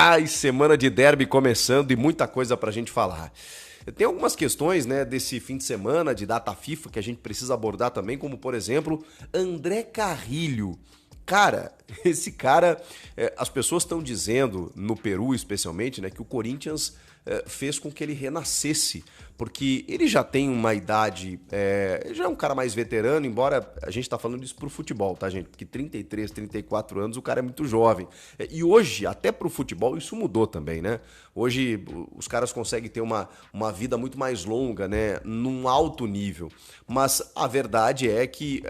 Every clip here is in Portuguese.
Ai, semana de derby começando e muita coisa pra gente falar. Tem algumas questões, né, desse fim de semana de data FIFA que a gente precisa abordar também, como por exemplo, André Carrilho. Cara, esse cara, as pessoas estão dizendo, no Peru especialmente, né, que o Corinthians fez com que ele renascesse, porque ele já tem uma idade, já é um cara mais veterano, embora a gente tá falando isso pro futebol, tá, gente? Porque 33, 34 anos o cara é muito jovem. E hoje, até pro futebol, isso mudou também, né? Hoje os caras conseguem ter uma vida muito mais longa, né? Num alto nível. Mas a verdade é que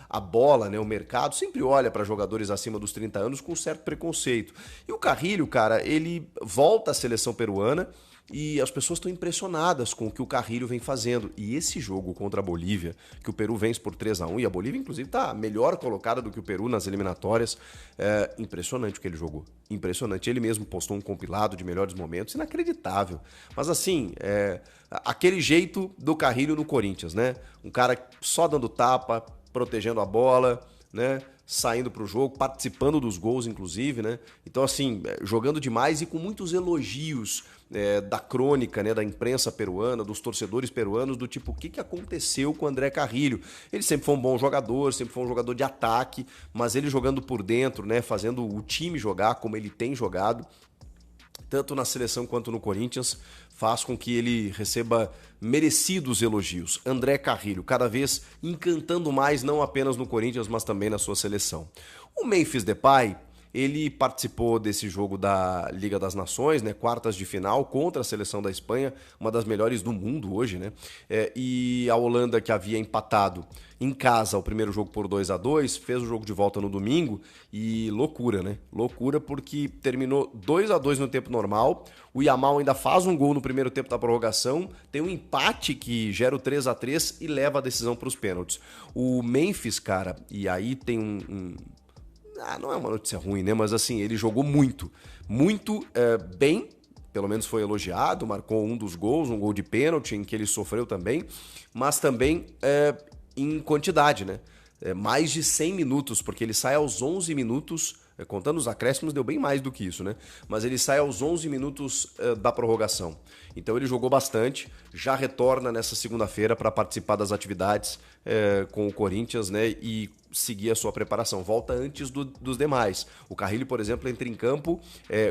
a bola, né? O mercado sempre olha para jogadores acima dos 30 anos com um certo preconceito. E o Carrilho, cara, ele volta à seleção peruana e as pessoas estão impressionadas com o que o Carrilho vem fazendo. E esse jogo contra a Bolívia, que o Peru vence por 3-1, e a Bolívia, inclusive, está melhor colocada do que o Peru nas eliminatórias. Impressionante o que ele jogou. Impressionante. Ele mesmo postou um compilado de melhores momentos, inacreditável. Mas assim, aquele jeito do Carrilho no Corinthians, né? Um cara só dando tapa, protegendo a bola, né? Saindo pro jogo, participando dos gols, inclusive, né? Então, assim, jogando demais e com muitos elogios da crônica, né, da imprensa peruana, dos torcedores peruanos, do tipo, o que aconteceu com o André Carrilho? Ele sempre foi um bom jogador, sempre foi um jogador de ataque, mas ele jogando por dentro, né, fazendo o time jogar como ele tem jogado, tanto na seleção quanto no Corinthians, faz com que ele receba merecidos elogios. André Carrilho, cada vez encantando mais, não apenas no Corinthians, mas também na sua seleção. O Memphis Depay, ele participou desse jogo da Liga das Nações, né, quartas de final, contra a seleção da Espanha, uma das melhores do mundo hoje, né? E a Holanda, que havia empatado em casa o primeiro jogo por 2-2, fez o jogo de volta no domingo e loucura, né? Loucura porque terminou 2-2 no tempo normal, o Yamal ainda faz um gol no primeiro tempo da prorrogação, tem um empate que gera o 3-3 e leva a decisão para os pênaltis. O Memphis, cara, e aí tem não é uma notícia ruim, né? Mas assim, ele jogou muito bem, pelo menos foi elogiado, marcou um dos gols, um gol de pênalti em que ele sofreu também, mas também em quantidade, né? Mais de 100 minutos, porque ele sai aos 11 minutos, contando os acréscimos, deu bem mais do que isso, né? Mas ele sai aos 11 minutos da prorrogação. Então ele jogou bastante, já retorna nessa segunda-feira para participar das atividades com o Corinthians, né? E seguir a sua preparação. Volta antes dos demais. O Carrilho, por exemplo, entra em campo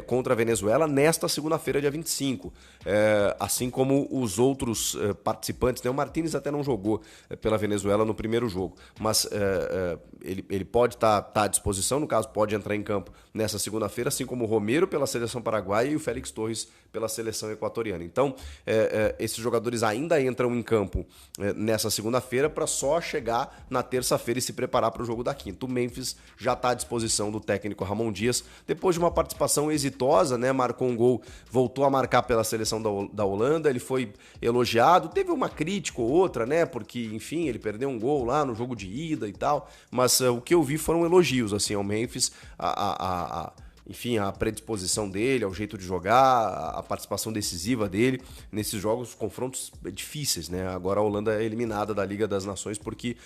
contra a Venezuela nesta segunda-feira, dia 25. Assim como os outros participantes, né? O Martínez até não jogou pela Venezuela no primeiro jogo, mas ele pode estar à disposição, no caso, pode entrar em campo nessa segunda-feira, assim como o Romero pela seleção paraguaia e o Félix Torres pela seleção equatoriana. Então, esses jogadores ainda entram em campo nessa segunda-feira para só chegar na terça-feira e se preparar para o jogo da quinta. O Memphis já está à disposição do técnico Ramon Dias, depois de uma participação exitosa, né? Marcou um gol, voltou a marcar pela seleção da Holanda, ele foi elogiado, teve uma crítica ou outra, né? Porque, enfim, ele perdeu um gol lá no jogo de ida e tal, mas o que eu vi foram elogios, assim, ao Memphis, enfim, a predisposição dele, ao jeito de jogar, a participação decisiva dele nesses jogos, confrontos difíceis, né? Agora a Holanda é eliminada da Liga das Nações porque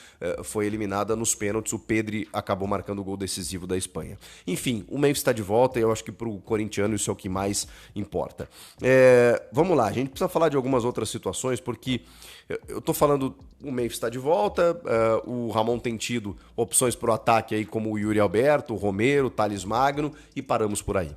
foi eliminada nos pênaltis, o Pedri acabou marcando o gol decisivo da Espanha. Enfim, o Memphis está de volta e eu acho que para o corintiano isso é o que mais importa. Vamos lá, a gente precisa falar de algumas outras situações porque eu tô falando, o Memphis está de volta, o Ramon tem tido opções para o ataque aí como o Yuri Alberto, o Romero, o Thales Magno e paramos por aí.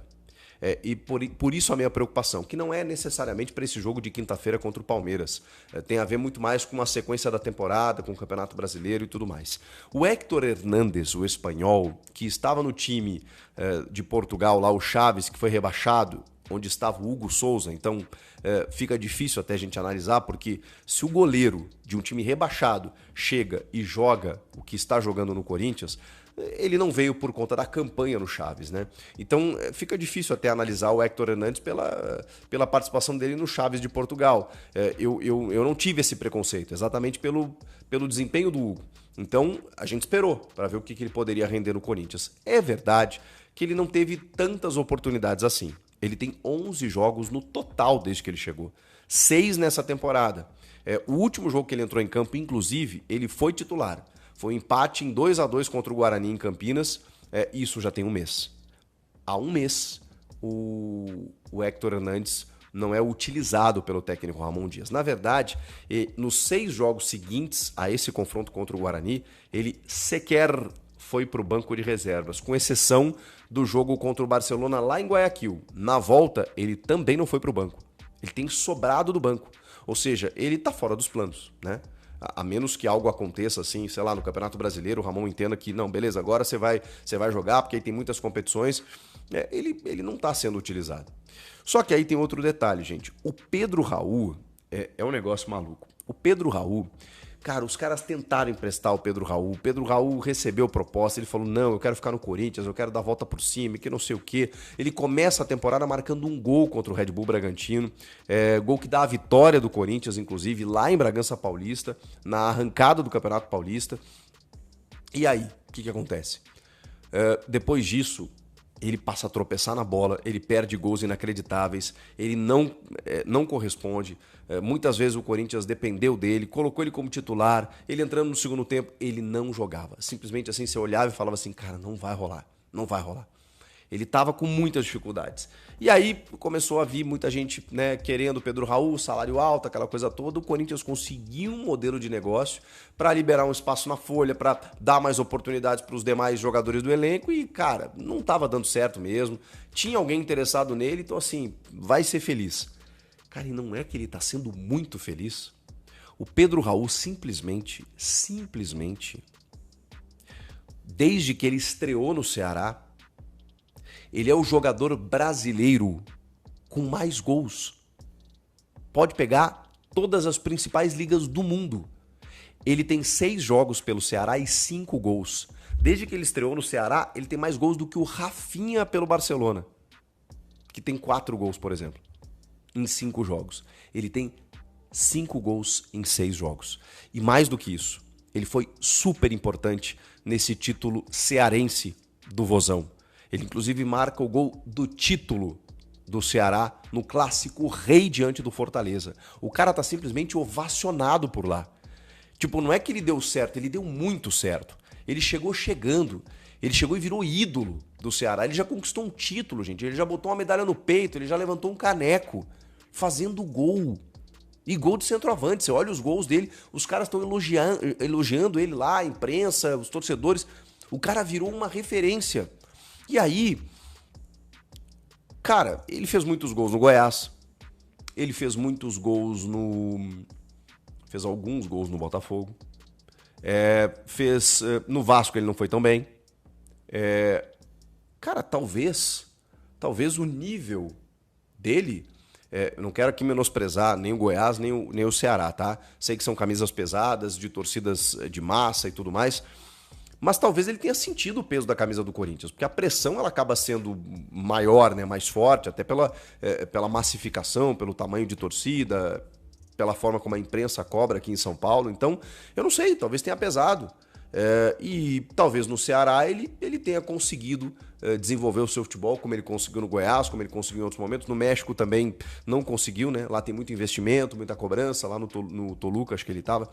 E por isso a minha preocupação, que não é necessariamente para esse jogo de quinta-feira contra o Palmeiras. Tem a ver muito mais com a sequência da temporada, com o Campeonato Brasileiro e tudo mais. O Héctor Hernández, o espanhol, que estava no time de Portugal, lá o Chaves, que foi rebaixado, onde estava o Hugo Souza, então fica difícil até a gente analisar, porque se o goleiro de um time rebaixado chega e joga o que está jogando no Corinthians, ele não veio por conta da campanha no Chaves, né? Então fica difícil até analisar o Héctor Hernández pela participação dele no Chaves de Portugal. Eu não tive esse preconceito, exatamente pelo desempenho do Hugo. Então a gente esperou para ver o que ele poderia render no Corinthians. É verdade que ele não teve tantas oportunidades assim. Ele tem 11 jogos no total desde que ele chegou. 6 nessa temporada. O último jogo que ele entrou em campo, inclusive, ele foi titular. Foi um empate em 2-2 contra o Guarani em Campinas. Isso já tem um mês. Há um mês, o Héctor Hernandes não é utilizado pelo técnico Ramon Dias. Na verdade, nos 6 jogos seguintes a esse confronto contra o Guarani, ele sequer foi para o banco de reservas, com exceção do jogo contra o Barcelona lá em Guayaquil. Na volta, ele também não foi para o banco. Ele tem sobrado do banco. Ou seja, ele está fora dos planos, né? A menos que algo aconteça assim, sei lá, no Campeonato Brasileiro, o Ramon entenda que, não, beleza, agora você vai jogar, porque aí tem muitas competições. Ele não está sendo utilizado. Só que aí tem outro detalhe, gente. O Pedro Raul é um negócio maluco. O Pedro Raul, cara, os caras tentaram emprestar o Pedro Raul. O Pedro Raul recebeu proposta, ele falou, não, eu quero ficar no Corinthians, eu quero dar a volta por cima, que não sei o quê. Ele começa a temporada marcando um gol contra o Red Bull Bragantino, gol que dá a vitória do Corinthians, inclusive, lá em Bragança Paulista, na arrancada do Campeonato Paulista. E aí, o que acontece? Depois disso, ele passa a tropeçar na bola, ele perde gols inacreditáveis, ele não corresponde. Muitas vezes o Corinthians dependeu dele, colocou ele como titular, ele entrando no segundo tempo, ele não jogava. Simplesmente assim, você olhava e falava assim, cara, não vai rolar, não vai rolar. Ele estava com muitas dificuldades. E aí começou a vir muita gente, né, querendo o Pedro Raul, salário alto, aquela coisa toda. O Corinthians conseguiu um modelo de negócio para liberar um espaço na folha, para dar mais oportunidades para os demais jogadores do elenco e, cara, não estava dando certo mesmo. Tinha alguém interessado nele, então assim, vai ser feliz. Cara, e não é que ele está sendo muito feliz? O Pedro Raul simplesmente, desde que ele estreou no Ceará, ele é o jogador brasileiro com mais gols. Pode pegar todas as principais ligas do mundo. Ele tem 6 jogos pelo Ceará e 5 gols. Desde que ele estreou no Ceará, ele tem mais gols do que o Rafinha pelo Barcelona, que tem 4 gols, por exemplo, em 5 jogos. Ele tem 5 gols em 6 jogos. E mais do que isso, ele foi super importante nesse título cearense do Vozão. Ele, inclusive, marca o gol do título do Ceará no clássico Rei diante do Fortaleza. O cara tá simplesmente ovacionado por lá. Tipo, não é que ele deu certo, ele deu muito certo. Ele chegou chegando. Ele chegou e virou ídolo do Ceará. Ele já conquistou um título, gente. Ele já botou uma medalha no peito, ele já levantou um caneco, fazendo gol. E gol de centroavante. Você olha os gols dele, os caras estão elogiando ele lá, a imprensa, os torcedores. O cara virou uma referência. E aí, cara, ele fez muitos gols no Goiás, ele fez muitos gols fez alguns gols no Botafogo, no Vasco ele não foi tão bem. Cara, talvez o nível dele, eu não quero aqui menosprezar nem o Goiás, nem o Ceará, tá? Sei que são camisas pesadas, de torcidas de massa e tudo mais, mas talvez ele tenha sentido o peso da camisa do Corinthians, porque a pressão ela acaba sendo maior, né, mais forte, até pela massificação, pelo tamanho de torcida, pela forma como a imprensa cobra aqui em São Paulo. Então, eu não sei, talvez tenha pesado. E talvez no Ceará ele tenha conseguido desenvolver o seu futebol, como ele conseguiu no Goiás, como ele conseguiu em outros momentos. No México também não conseguiu, né? Lá tem muito investimento, muita cobrança, lá no Toluca, acho que ele estava,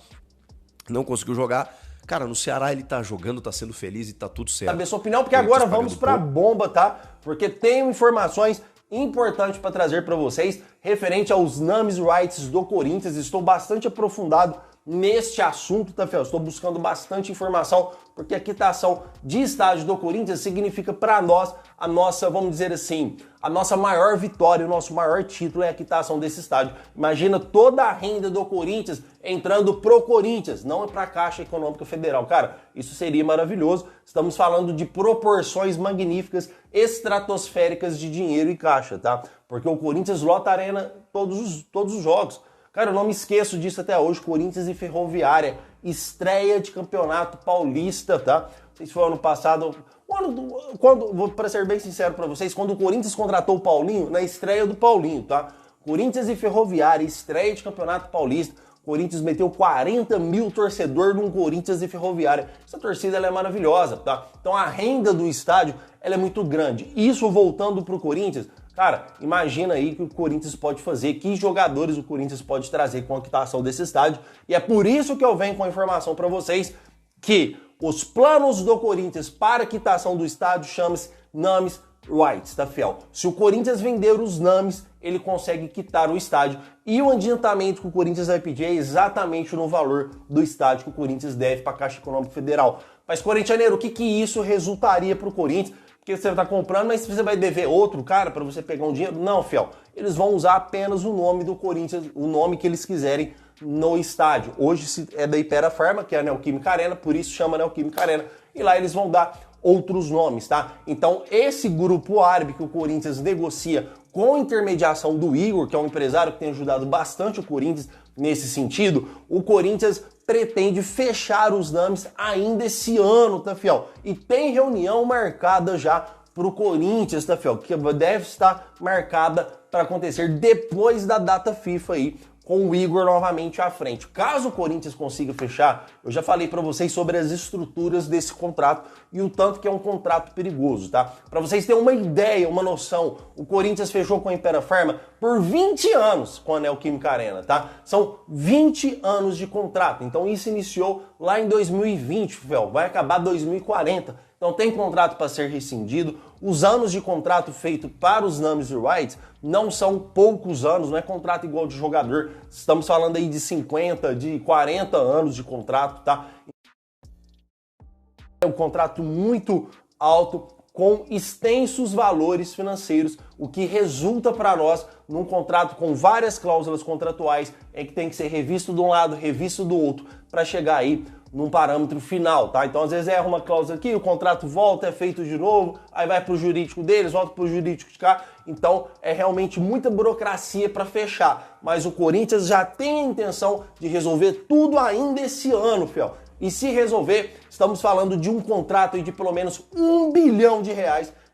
não conseguiu jogar. Cara, no Ceará ele tá jogando, tá sendo feliz e tá tudo certo. Saber sua opinião, porque agora vamos pra bomba, tá? Porque tenho informações importantes para trazer para vocês referente aos Names Rights do Corinthians. Estou bastante aprofundado neste assunto, tá, Fel? Estou buscando bastante informação, porque a quitação de estádio do Corinthians significa para nós a nossa, vamos dizer assim, a nossa maior vitória, o nosso maior título é a quitação desse estádio. Imagina toda a renda do Corinthians entrando pro Corinthians, não é para a Caixa Econômica Federal. Cara, isso seria maravilhoso. Estamos falando de proporções magníficas, estratosféricas de dinheiro e caixa, tá? Porque o Corinthians lota a arena todos os jogos. Cara, eu não me esqueço disso até hoje. Corinthians e Ferroviária, estreia de Campeonato Paulista, tá? Não sei se foi ano passado, para ser bem sincero para vocês, quando o Corinthians contratou o Paulinho, na estreia do Paulinho, tá? Corinthians e Ferroviária, estreia de Campeonato Paulista. Corinthians meteu 40 mil torcedores num Corinthians e Ferroviária. Essa torcida ela é maravilhosa, tá? Então a renda do estádio ela é muito grande. Isso voltando pro Corinthians, cara, imagina aí o que o Corinthians pode fazer, que jogadores o Corinthians pode trazer com a quitação desse estádio. E é por isso que eu venho com a informação para vocês que os planos do Corinthians para a quitação do estádio chama-se Names rights, tá, fiel? Se o Corinthians vender os NAMs, ele consegue quitar o estádio. E o adiantamento que o Corinthians vai pedir é exatamente no valor do estádio que o Corinthians deve para a Caixa Econômica Federal. Mas, corintianeiro, o que isso resultaria para o Corinthians? Porque você está comprando, mas você vai dever outro cara para você pegar um dinheiro? Não, fiel. Eles vão usar apenas o nome do Corinthians, o nome que eles quiserem no estádio. Hoje é da Hypera Pharma, que é a Neoquímica Arena, por isso chama Neoquímica Arena. E lá eles vão dar outros nomes, tá? Então, esse grupo árabe que o Corinthians negocia com a intermediação do Igor, que é um empresário que tem ajudado bastante o Corinthians nesse sentido, o Corinthians pretende fechar os NAMs ainda esse ano, tá, fiel? E tem reunião marcada já pro Corinthians, tá, fiel? Que deve estar marcada para acontecer depois da data FIFA aí, com o Igor novamente à frente. Caso o Corinthians consiga fechar, eu já falei para vocês sobre as estruturas desse contrato e o tanto que é um contrato perigoso, tá? Para vocês terem uma ideia, uma noção, o Corinthians fechou com a Hypera Pharma por 20 anos com a Neoquímica Arena, tá? São 20 anos de contrato, então isso iniciou lá em 2020, Fel, vai acabar 2040. Então tem contrato para ser rescindido. Os anos de contrato feito para os NAMs e rights não são poucos anos, não é contrato igual de jogador. Estamos falando aí de 50, de 40 anos de contrato, tá? É um contrato muito alto, com extensos valores financeiros, o que resulta para nós num contrato com várias cláusulas contratuais, que tem que ser revisto de um lado, revisto do outro, para chegar aí num parâmetro final, tá? Então, às vezes, erra uma cláusula aqui, o contrato volta, é feito de novo, aí vai pro jurídico deles, volta pro jurídico de cá. Então, é realmente muita burocracia para fechar. Mas o Corinthians já tem a intenção de resolver tudo ainda esse ano, fiel. E se resolver, estamos falando de um contrato de pelo menos R$1 bilhão,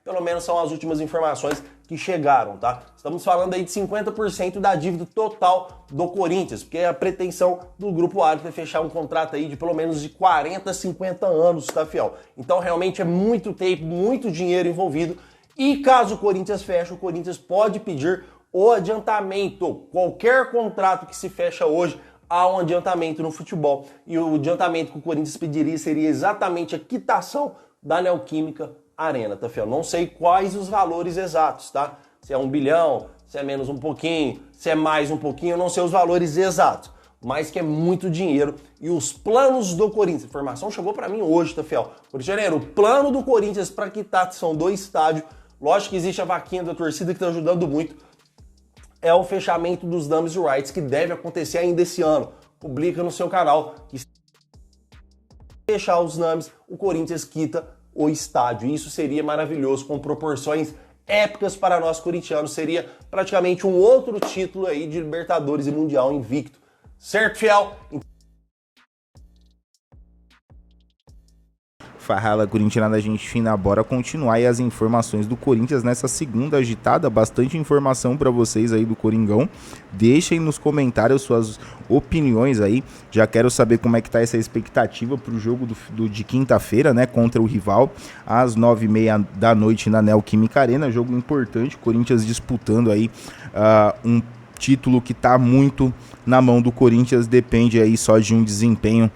pelo menos são as últimas informações que chegaram, tá? Estamos falando aí de 50% da dívida total do Corinthians, porque é a pretensão do Grupo Árabe é fechar um contrato aí de pelo menos de 40, 50 anos, tá, fiel? Então realmente é muito tempo, muito dinheiro envolvido, e caso o Corinthians feche, o Corinthians pode pedir o adiantamento. Qualquer contrato que se fecha hoje, há um adiantamento no futebol, e o adiantamento que o Corinthians pediria seria exatamente a quitação da Neoquímica Arena, tá, fiel? Não sei quais os valores exatos, tá? Se é 1 bilhão, se é menos um pouquinho, se é mais um pouquinho, eu não sei os valores exatos, mas que é muito dinheiro. E os planos do Corinthians, a informação chegou para mim hoje, tá, fiel? Corinthians, o plano do Corinthians para quitação do estádio, lógico que existe a vaquinha da torcida que tá ajudando muito, é o fechamento dos NAMs e rights, que deve acontecer ainda esse ano. Publica no seu canal que se fechar os NAMs, o Corinthians quita o estádio. Isso seria maravilhoso, com proporções épicas para nós corintianos. Seria praticamente um outro título aí de Libertadores e Mundial invicto. Certo, fiel? Fala, corintiana, gente fina, bora continuar aí as informações do Corinthians nessa segunda agitada, bastante informação para vocês aí do Coringão. Deixem nos comentários suas opiniões aí, já quero saber como é que tá essa expectativa pro jogo de quinta-feira, né, contra o rival, às 9h30 da noite na Neoquímica Arena, jogo importante, Corinthians disputando aí um título que tá muito na mão do Corinthians, depende aí só de um desempenho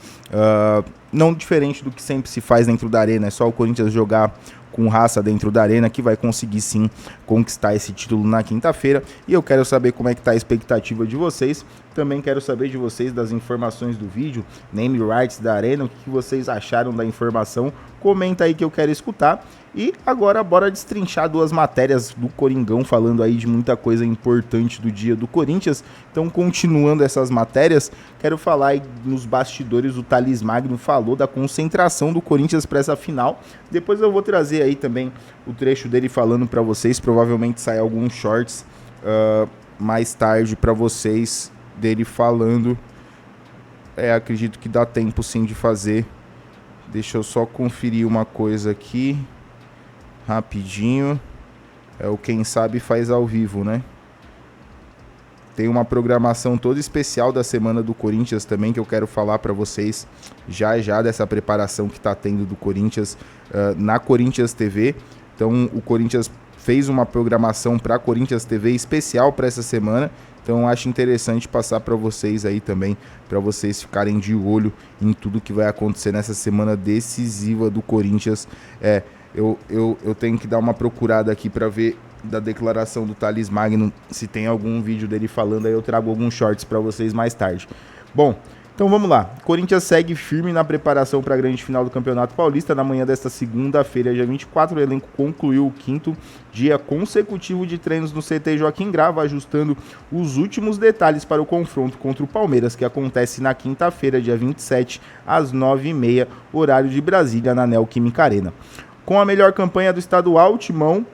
não diferente do que sempre se faz dentro da arena, é só o Corinthians jogar com raça dentro da arena que vai conseguir sim conquistar esse título na quinta-feira. E eu quero saber como é que tá a expectativa de vocês, também quero saber de vocês das informações do vídeo, name rights da arena, o que vocês acharam da informação, comenta aí que eu quero escutar. E agora bora destrinchar duas matérias do Coringão, falando aí de muita coisa importante do dia do Corinthians. Então, continuando essas matérias, quero falar aí nos bastidores, o Thales Magno falou da concentração do Corinthians para essa final. Depois eu vou trazer aí também o trecho dele falando para vocês, provavelmente sai alguns shorts mais tarde para vocês dele falando. Acredito que dá tempo sim de fazer. Deixa eu só conferir uma coisa aqui rapidinho. O Quem Sabe Faz ao Vivo, né? Tem uma programação toda especial da semana do Corinthians também, que eu quero falar para vocês já dessa preparação que tá tendo do Corinthians na Corinthians TV. Então o Corinthians fez uma programação para Corinthians TV especial para essa semana. Então acho interessante passar para vocês aí também, para vocês ficarem de olho em tudo que vai acontecer nessa semana decisiva do Corinthians. Eu tenho que dar uma procurada aqui para ver da declaração do Thales Magno, se tem algum vídeo dele falando, aí eu trago alguns shorts para vocês mais tarde. Bom, então vamos lá. Corinthians segue firme na preparação para a grande final do Campeonato Paulista. Na manhã desta segunda-feira, dia 24, o elenco concluiu o 5º dia consecutivo de treinos no CT Joaquim Grava, ajustando os últimos detalhes para o confronto contra o Palmeiras, que acontece na quinta-feira, dia 27, às 9h30, horário de Brasília, na Neoquímica Arena. Com a melhor campanha do estadual, o Timão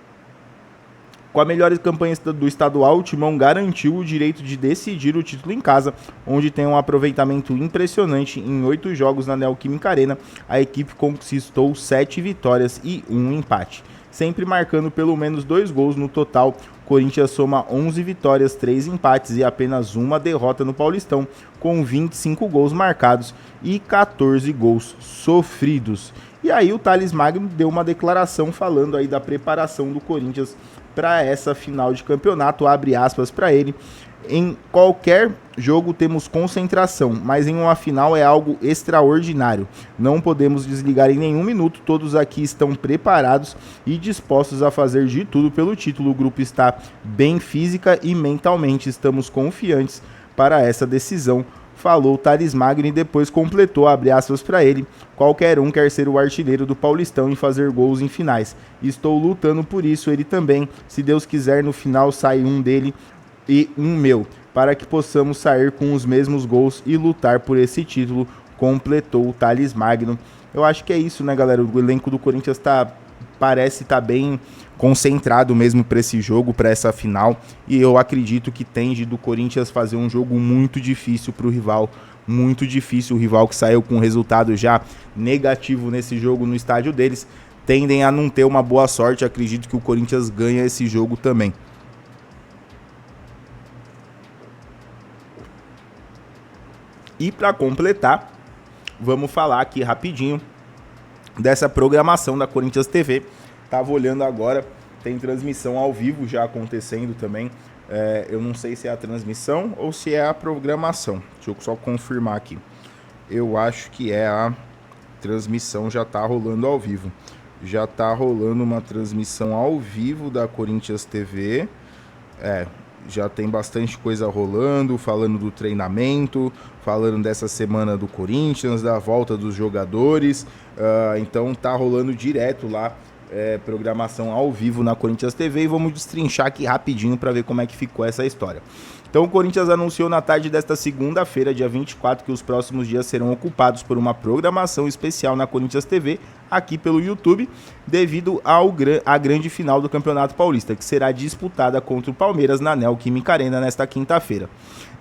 garantiu o direito de decidir o título em casa, onde tem um aproveitamento impressionante em 8 jogos na Neoquímica Arena. A equipe conquistou 7 vitórias e 1 empate, sempre marcando pelo menos 2 gols no total. Corinthians soma 11 vitórias, 3 empates e apenas uma derrota no Paulistão, com 25 gols marcados e 14 gols sofridos. E aí o Thales Magno deu uma declaração falando aí da preparação do Corinthians para essa final de campeonato, abre aspas para ele: em qualquer jogo temos concentração, mas em uma final é algo extraordinário. Não podemos desligar em nenhum minuto, todos aqui estão preparados e dispostos a fazer de tudo pelo título. O grupo está bem física e mentalmente, estamos confiantes para essa decisão, falou Thales Magno, e depois completou, abre aspas para ele: qualquer um quer ser o artilheiro do Paulistão e fazer gols em finais. Estou lutando por isso, ele também. Se Deus quiser, no final sai um dele e um meu, para que possamos sair com os mesmos gols e lutar por esse título, completou o Thales Magno. Eu acho que é isso, né, galera? O elenco do Corinthians parece estar bem concentrado mesmo para esse jogo, para essa final, e eu acredito que tende do Corinthians fazer um jogo muito difícil para o rival, muito difícil. O rival que saiu com um resultado já negativo nesse jogo no estádio deles, tendem a não ter uma boa sorte. Acredito que o Corinthians ganha esse jogo também. E para completar, vamos falar aqui rapidinho dessa programação da Corinthians TV. Tava olhando agora, tem transmissão ao vivo já acontecendo também. Eu não sei se é a transmissão ou se é a programação. Deixa eu só confirmar aqui. Eu acho que é a transmissão, já tá rolando ao vivo. Já tá rolando uma transmissão ao vivo da Corinthians TV. Já tem bastante coisa rolando, falando do treinamento, falando dessa semana do Corinthians, da volta dos jogadores. Então tá rolando direto lá, programação ao vivo na Corinthians TV, e vamos destrinchar aqui rapidinho para ver como é que ficou essa história. Então o Corinthians anunciou na tarde desta segunda-feira, dia 24, que os próximos dias serão ocupados por uma programação especial na Corinthians TV, aqui pelo YouTube, devido à grande final do Campeonato Paulista, que será disputada contra o Palmeiras na Neoquímica Arena nesta quinta-feira.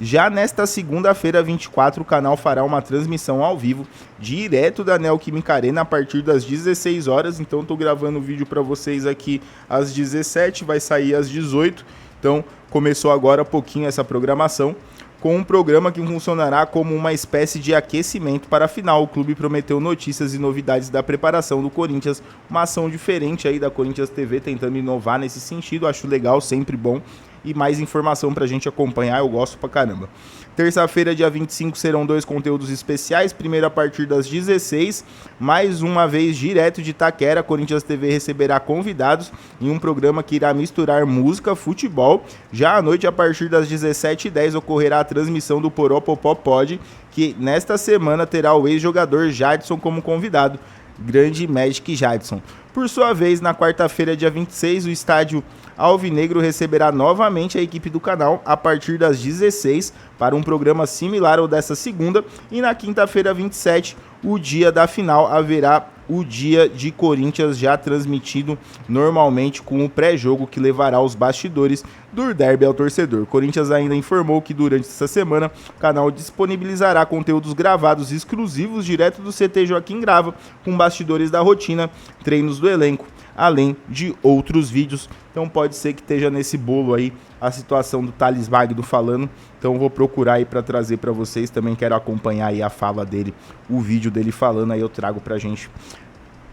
Já nesta segunda-feira, 24, o canal fará uma transmissão ao vivo, direto da Neoquímica Arena, a partir das 16 horas. Então estou gravando o vídeo para vocês aqui às 17, vai sair às 18. Então começou agora há pouquinho essa programação, com um programa que funcionará como uma espécie de aquecimento para a final. O clube prometeu notícias e novidades da preparação do Corinthians, uma ação diferente aí da Corinthians TV, tentando inovar nesse sentido. Acho legal, sempre bom, e mais informação pra gente acompanhar, eu gosto pra caramba. Terça-feira, dia 25, serão 2 conteúdos especiais. Primeiro, a partir das 16, mais uma vez direto de Itaquera, a Corinthians TV receberá convidados em um programa que irá misturar música, futebol. Já à noite, a partir das 17h10, ocorrerá a transmissão do Poró Popó Pod, que nesta semana terá o ex-jogador Jadson como convidado. Grande Magic Jadson. Por sua vez, na quarta-feira, dia 26, o estádio Alvinegro receberá novamente a equipe do canal a partir das 16 para um programa similar ao dessa segunda, e na quinta-feira, 27, o dia da final, haverá o dia de Corinthians já transmitido normalmente, com o pré-jogo que levará os bastidores do derby ao torcedor. Corinthians ainda informou que durante essa semana o canal disponibilizará conteúdos gravados exclusivos direto do CT Joaquim Grava, com bastidores da rotina, treinos do elenco, além de outros vídeos. Então pode ser que esteja nesse bolo aí a situação do Thales Magno falando. Então vou procurar aí para trazer para vocês. Também quero acompanhar aí a fala dele, o vídeo dele falando, aí eu trago pra gente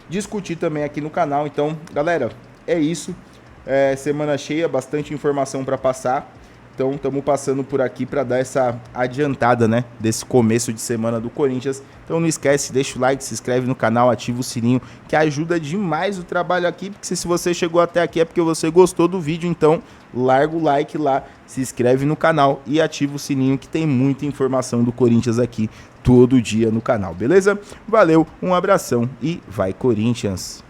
discutir também aqui no canal. Então, galera, é isso. Semana cheia, bastante informação para passar. Então estamos passando por aqui para dar essa adiantada, né, desse começo de semana do Corinthians. Então não esquece, deixa o like, se inscreve no canal, ativa o sininho, que ajuda demais o trabalho aqui, porque se você chegou até aqui é porque você gostou do vídeo, então larga o like lá, se inscreve no canal e ativa o sininho, que tem muita informação do Corinthians aqui todo dia no canal, beleza? Valeu, um abração e vai Corinthians!